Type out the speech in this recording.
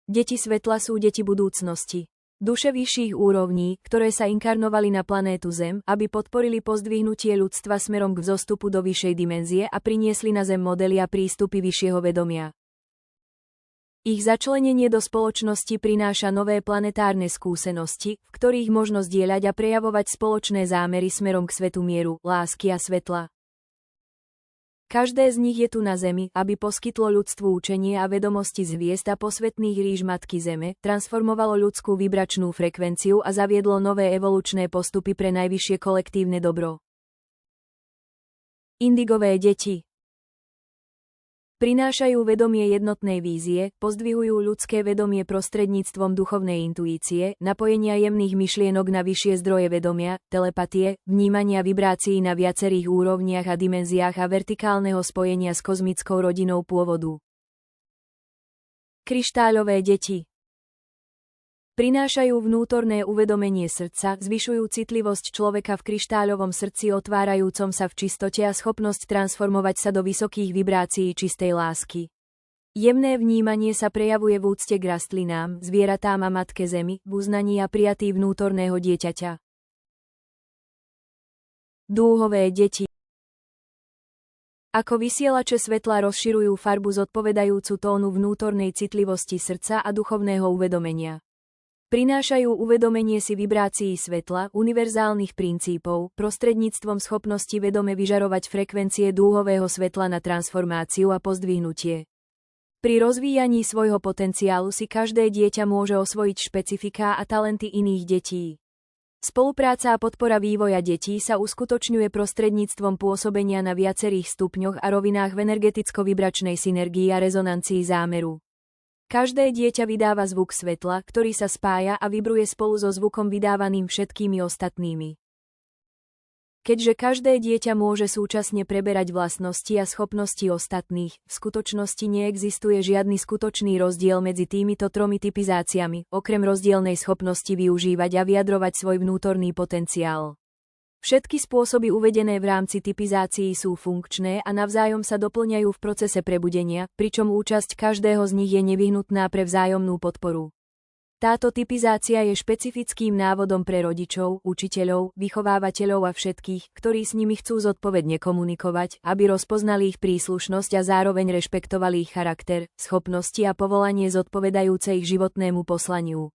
Deti svetla sú deti budúcnosti. Duše vyšších úrovní, ktoré sa inkarnovali na planétu Zem, aby podporili pozdvihnutie ľudstva smerom k vzostupu do vyššej dimenzie a priniesli na Zem modely a prístupy vyššieho vedomia. Ich začlenenie do spoločnosti prináša nové planetárne skúsenosti, v ktorých možno zdieľať a prejavovať spoločné zámery smerom k svetu mieru, lásky a svetla. Každé z nich je tu na Zemi, aby poskytlo ľudstvu učenie a vedomosti z hviezd a posvetných ríš Matky Zeme, transformovalo ľudskú vibračnú frekvenciu a zaviedlo nové evolučné postupy pre najvyššie kolektívne dobro. Indigové deti prinášajú vedomie jednotnej vízie, pozdvihujú ľudské vedomie prostredníctvom duchovnej intuície, napojenia jemných myšlienok na vyššie zdroje vedomia, telepatie, vnímania vibrácií na viacerých úrovniach a dimenziách a vertikálneho spojenia s kozmickou rodinou pôvodu. Kryštáľové deti prinášajú vnútorné uvedomenie srdca, zvyšujú citlivosť človeka v kryštáľovom srdci otvárajúcom sa v čistote a schopnosť transformovať sa do vysokých vibrácií čistej lásky. Jemné vnímanie sa prejavuje v úcte k rastlinám, zvieratám a Matke Zemi, v uznaní a prijatí vnútorného dieťaťa. Dúhové deti ako vysielače svetla rozširujú farbu zodpovedajúcu tónu vnútornej citlivosti srdca a duchovného uvedomenia. Prinášajú uvedomenie si vibrácií svetla, univerzálnych princípov, prostredníctvom schopnosti vedome vyžarovať frekvencie dúhového svetla na transformáciu a pozdvihnutie. Pri rozvíjaní svojho potenciálu si každé dieťa môže osvojiť špecifiká a talenty iných detí. Spolupráca a podpora vývoja detí sa uskutočňuje prostredníctvom pôsobenia na viacerých stupňoch a rovinách v energeticko-vibračnej synergii a rezonancii zámeru. Každé dieťa vydáva zvuk svetla, ktorý sa spája a vibruje spolu so zvukom vydávaným všetkými ostatnými. Keďže každé dieťa môže súčasne preberať vlastnosti a schopnosti ostatných, v skutočnosti neexistuje žiadny skutočný rozdiel medzi týmito tromi typizáciami, okrem rozdielnej schopnosti využívať a vyjadrovať svoj vnútorný potenciál. Všetky spôsoby uvedené v rámci typizácií sú funkčné a navzájom sa doplňajú v procese prebudenia, pričom účasť každého z nich je nevyhnutná pre vzájomnú podporu. Táto typizácia je špecifickým návodom pre rodičov, učiteľov, vychovávateľov a všetkých, ktorí s nimi chcú zodpovedne komunikovať, aby rozpoznali ich príslušnosť a zároveň rešpektovali ich charakter, schopnosti a povolanie zodpovedajúce ich životnému poslaniu.